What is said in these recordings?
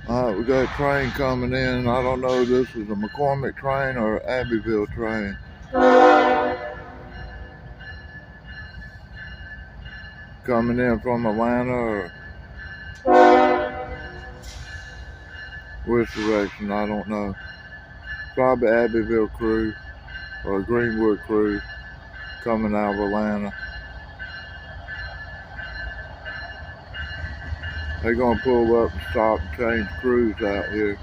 Alright, we got a train coming in. I don't know if this is a McCormick train or Abbeville train. Coming in from Atlanta or which direction, I don't know. Probably Abbeville crew or Greenwood crew coming out of Atlanta. They're gonna pull up and stop and change crews out here.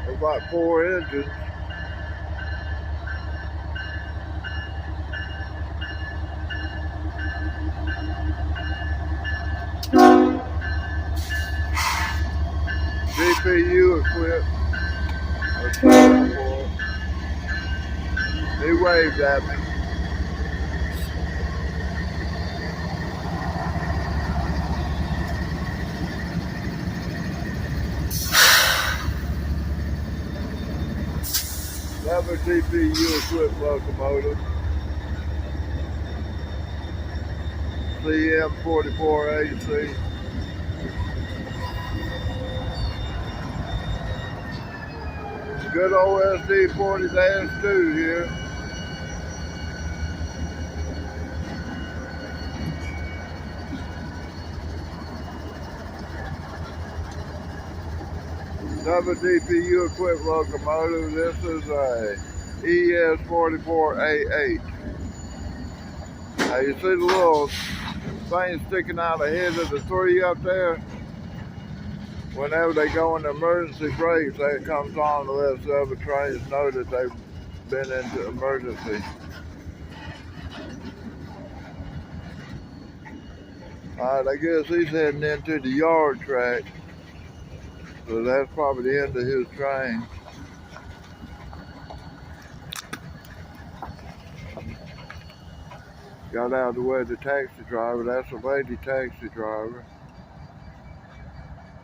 There's like 4 engines. GPU equipped. He waved at me. Another GPU equipped locomotive. CM44AC. Good old SD40-2 here. Another GPU equipped locomotive. This is a ES44AH. Now you see the little thing sticking out ahead of the 3 up there? Whenever they go into emergency brakes, that comes on to let the other trains know that they've been into emergency. Alright, I guess he's heading into the yard track. So that's probably the end of his train. Got out of the way of the taxi driver. That's a lady taxi driver.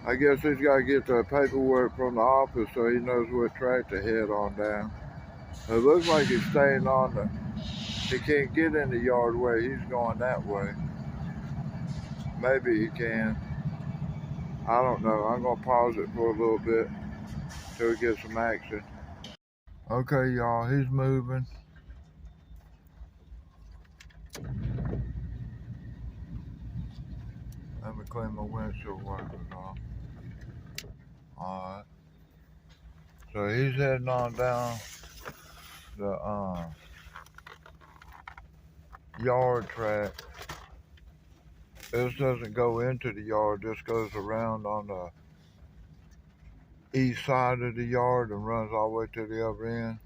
I guess he's got to get the paperwork from the office so he knows what track to head on down. It looks like he's staying on the... He can't get in the yard way. He's going that way. Maybe he can. I don't know. I'm going to pause it for a little bit till we get some action. Okay, y'all. He's moving. Let me clean my windshield wipers off. Alright. So he's heading on down the yard track. This doesn't go into the yard, this goes around on the east side of the yard and runs all the way to the other end.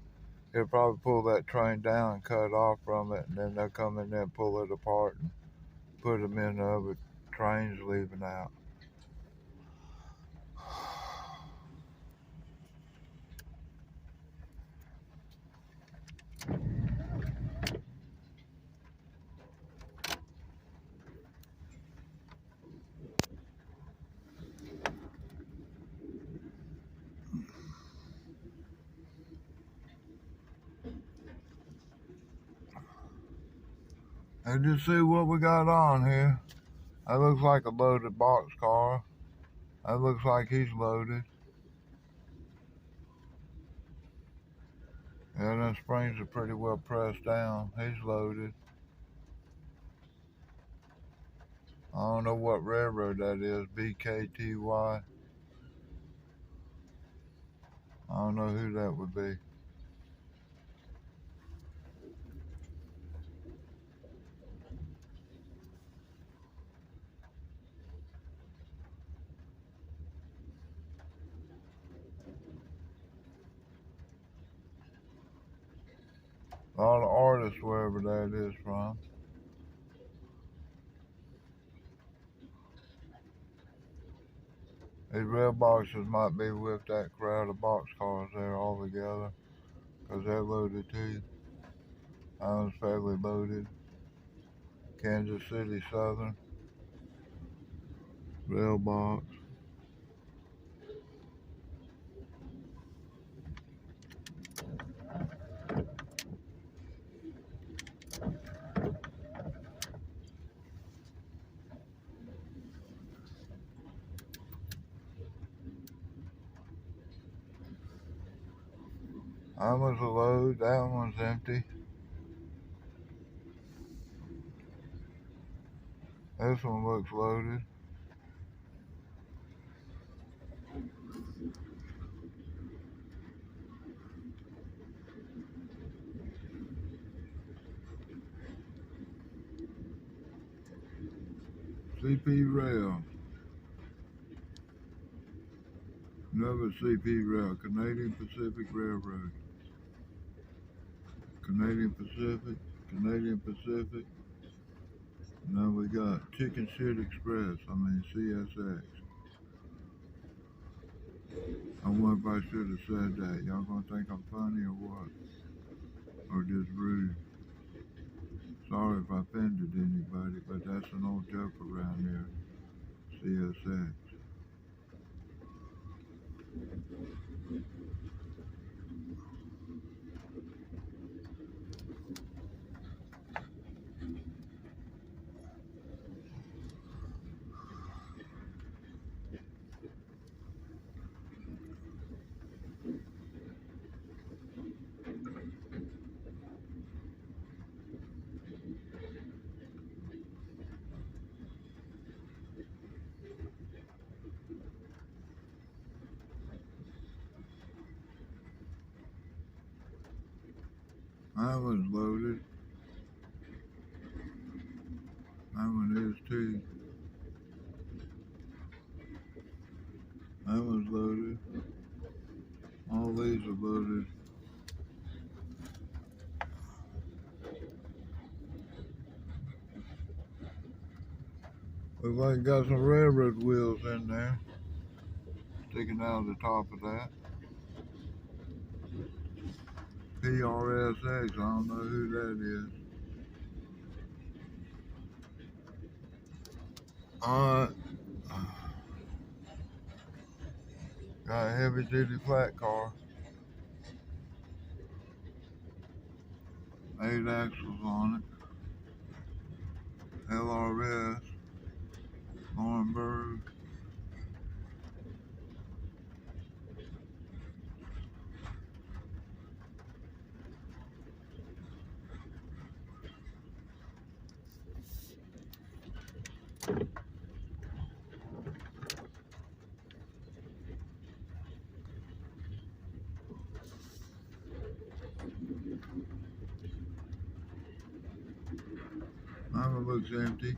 He'll probably pull that train down and cut off from it, and then they'll come in there and pull it apart and put them in the other trains leaving out. And just see what we got on here. That looks like a loaded box car. That looks like he's loaded. Yeah, them springs are pretty well pressed down. He's loaded. I don't know what railroad that is, BKTY. I don't know who that would be. A lot of artists, wherever that is from. These rail boxes might be with that crowd of boxcars there all together, because they're loaded too. I was fairly loaded. Kansas City Southern rail box. That one's a load. That one's empty. This one looks loaded. CP Rail. Another CP Rail. Canadian Pacific Railroad. Canadian Pacific. Canadian Pacific. Now we got Chicken Shit Express. CSX. I wonder if I should have said that. Y'all gonna think I'm funny or what? Or just rude? Sorry if I offended anybody, but that's an old joke around here. CSX. That one's loaded. That one is too. That one's loaded. All these are loaded. Looks like it got some railroad wheels in there. Sticking out of the top of that. PRSX, I don't know who that is. Alright. Got a heavy duty flat car. 8 axles on it. LRS. Laurenburg. That one looks empty.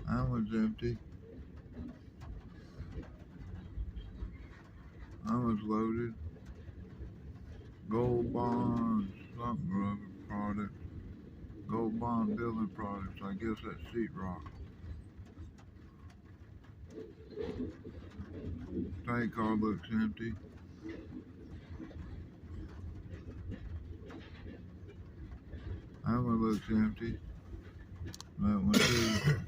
That one's empty. That one's loaded. Gold Bond, something or other product. Gold Bond building products. I guess that's sheetrock. Tank car looks empty. That one looks empty. That one too.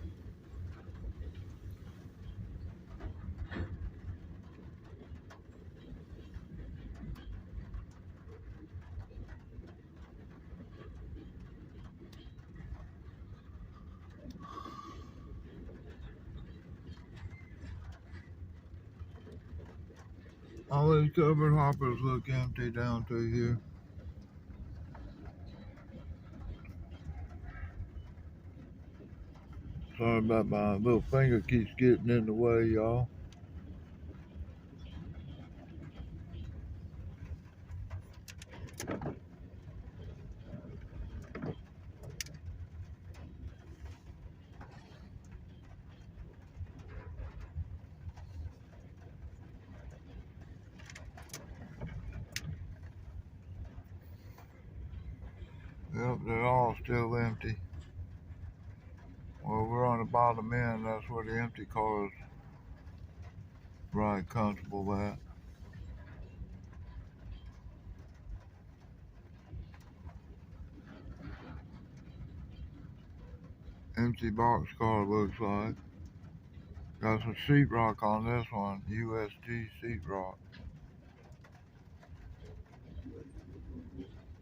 All these covered hoppers look empty down to here. Sorry about my little finger keeps getting in the way, y'all. Yep, they're all still empty. Well, we're on the bottom end. That's where the empty cars ride comfortable at. Empty box car looks like. Got some sheetrock on this one. USG sheetrock.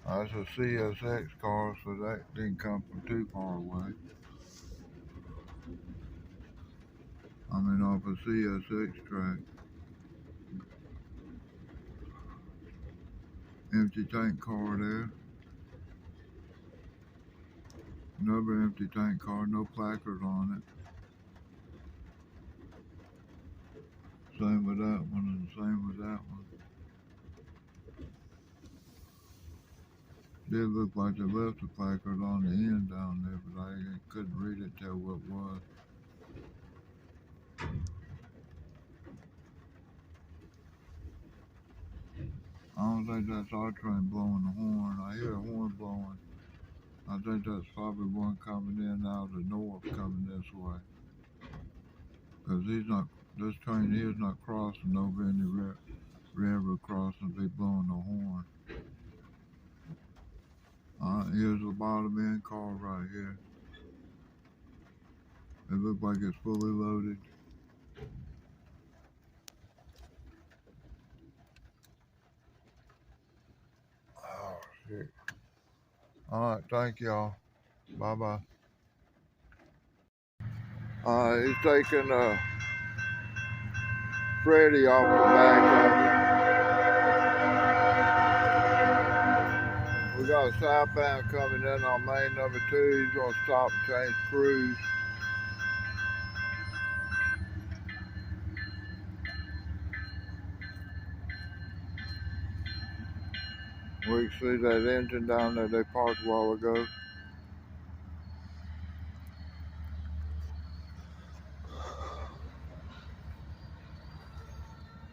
That's a CSX car, so that didn't come from too far away. Off a CSX track. Empty tank car there. Another empty tank car, no placard on it. Same with that one and same with that one. Did look like they left a placard on the end down there, but I couldn't read it, tell what it was. I don't think that's our train blowing the horn. I hear a horn blowing. I think that's probably one coming in out of the north coming this way. Because this train here is not crossing over any river crossing, be blowing the horn. Here's the bottom end car right here. It looks like it's fully loaded. Oh, shit. Alright, thank y'all. Bye-bye. He's taking Freddie off the back of it. We got a southbound coming in on main number 2. He's going to stop and change crews. We can see that engine down there they parked a while ago.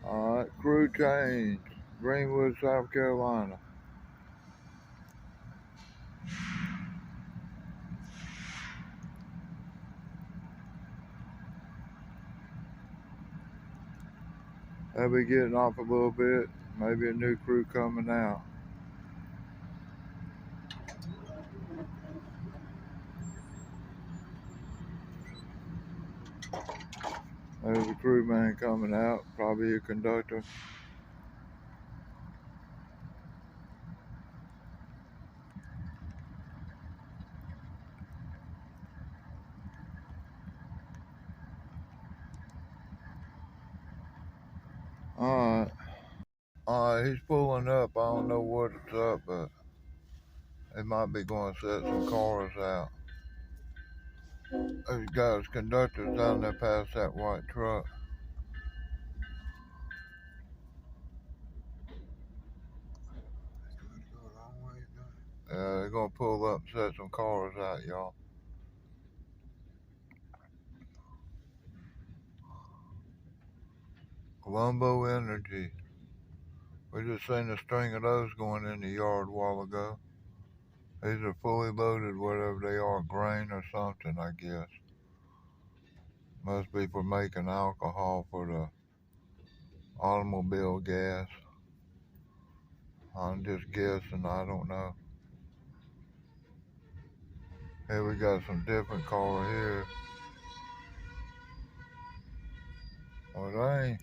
Alright, crew change. Greenwood, South Carolina. They'll be getting off a little bit. Maybe a new crew coming out. There's a crewman coming out, probably a conductor. Alright, he's pulling up. I don't know what it's up, but they might be going to set some cars out. There's guys, conductors down there past that white truck. Yeah, they're going to pull up and set some cars out, y'all. Colombo Energy. We just seen a string of those going in the yard a while ago. These are fully loaded, whatever they are, grain or something, I guess. Must be for making alcohol for the automobile gas. I'm just guessing, I don't know. Here we got some different car here. Oh dang.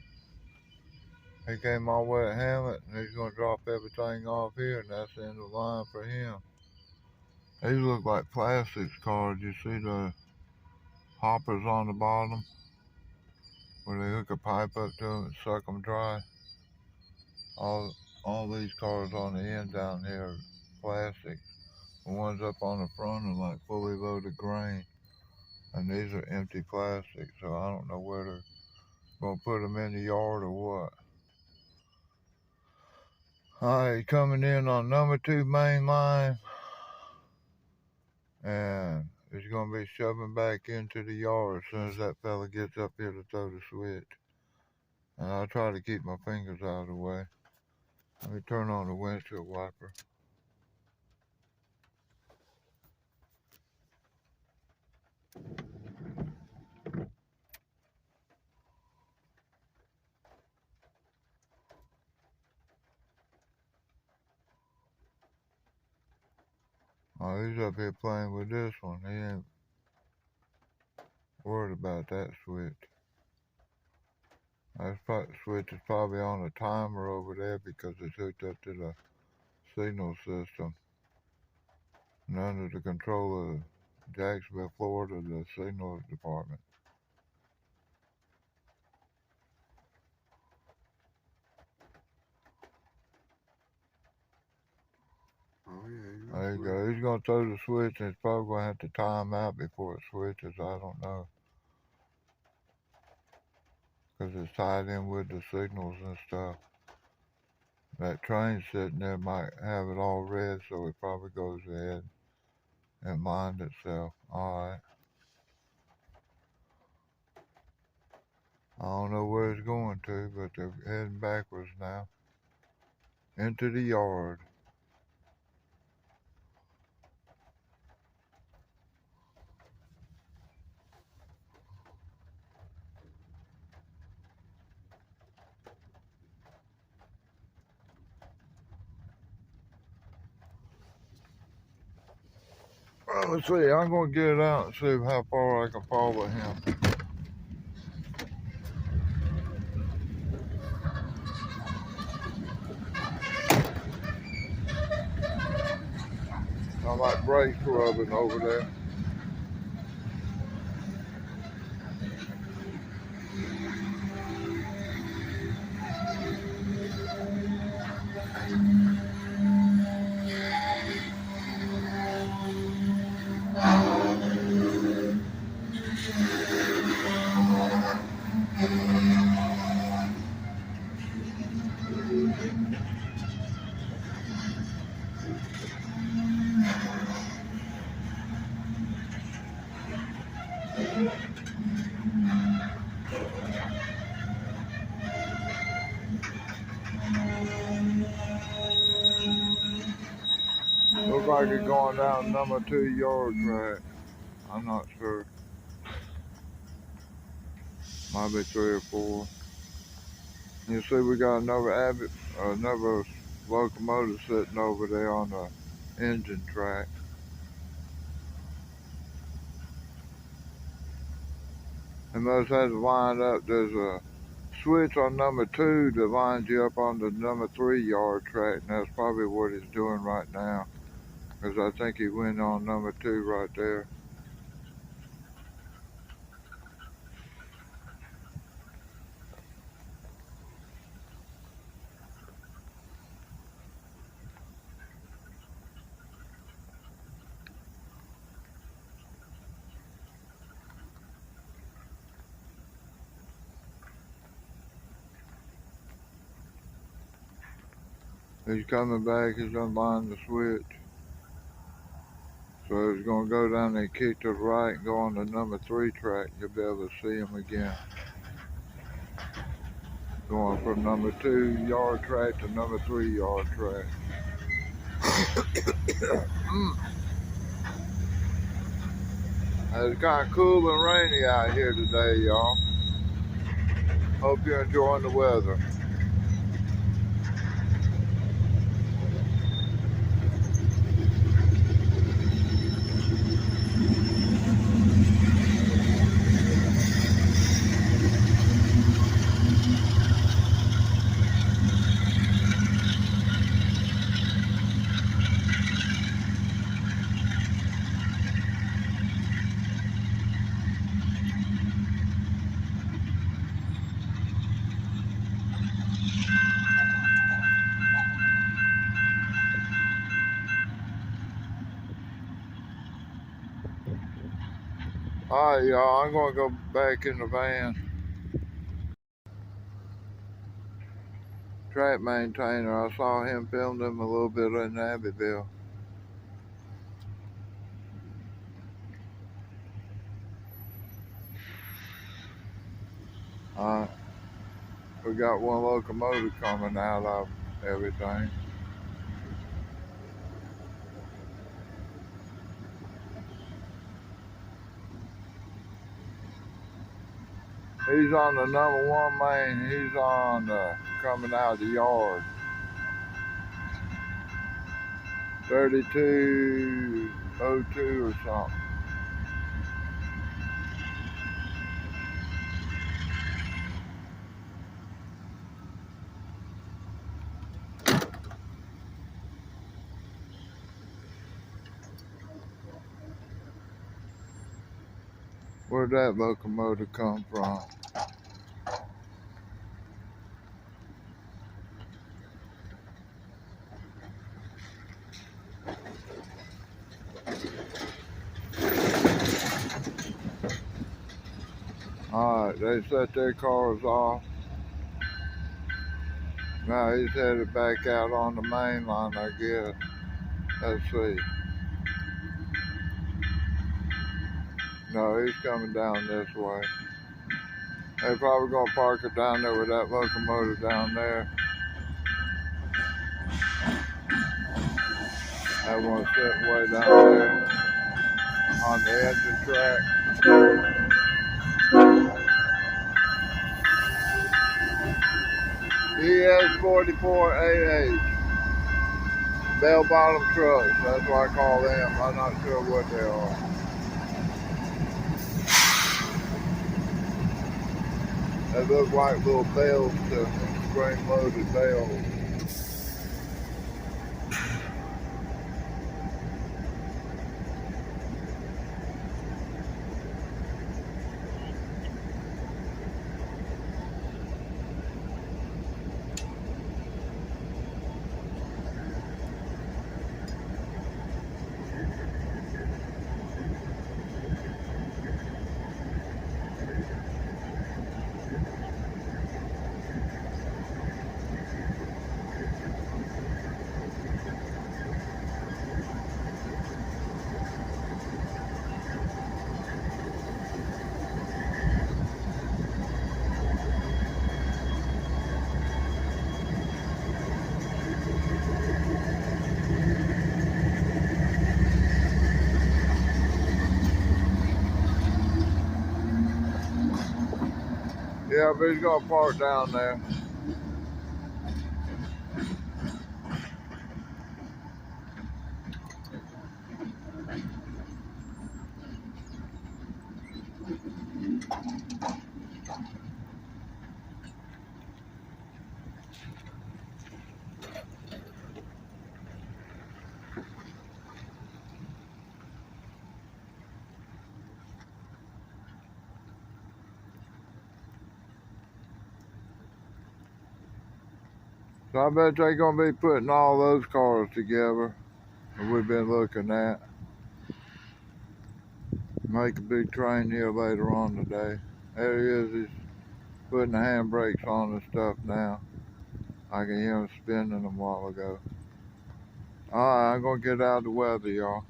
He came all the way to Hammett and he's gonna drop everything off here and that's the end of the line for him. These look like plastics cars. You see the hoppers on the bottom where they hook a pipe up to them and suck them dry. All these cars on the end down here are plastic. The ones up on the front are like fully loaded grain. And these are empty plastic, so I don't know where they're gonna put them in the yard or what. Alright, coming in on number 2 main line. And it's gonna be shoving back into the yard as soon as that fella gets up here to throw the switch. And I'll try to keep my fingers out of the way. Let me turn on the windshield wiper. Oh, he's up here playing with this one. He ain't worried about that switch. That switch is probably on a timer over there because it's hooked up to the signal system. And under the control of Jacksonville, Florida, the signal department. There you go. He's going to throw the switch, and it's probably going to have to time out before it switches. I don't know. Because it's tied in with the signals and stuff. That train sitting there might have it all red, so it probably goes ahead and mind itself. Alright. I don't know where it's going to, but they're heading backwards now. Into the yard. Well, let's see. I'm going to get it out and see how far I can follow him. I like brake rubbing over there. Looks like it's going down number 2 yard track. I'm not sure. Might be 3 or 4. You see, we got another locomotive sitting over there on the engine track. It must have to line up. There's a switch on number 2 that lines you up on the number 3 yard track, and that's probably what he's doing right now. Because I think he went on number 2 right there. He's coming back. He's unlined the switch. So he's going to go down and kick to the right and go on the number 3 track. You'll be able to see him again. Going from number 2 yard track to number 3 yard track. It's kind of cool and rainy out here today, y'all. Hope you're enjoying the weather. Alright, y'all, I'm going to go back in the van. Track maintainer, I saw him film them a little bit in Abbeville. Alright, we got one locomotive coming out of everything. He's on the number 1 main. He's on coming out of the yard. 3202 or something. Where'd that locomotive come from? Alright, they set their cars off. Now he's headed back out on the main line, I guess. Let's see. No, he's coming down this way. They're probably gonna park it down there with that locomotive down there. That one's sitting way down there on the engine track. ES44AH. Bell bottom trucks, that's what I call them. I'm not sure what they are. They look like little bells to spring-loaded bells. Yeah, but he's gonna park down there. So I bet they're gonna be putting all those cars together that we've been looking at. Make a big train here later on today. There he is, he's putting the handbrakes on and stuff now. I can hear him spinning them a while ago. Alright, I'm gonna get out of the weather, y'all.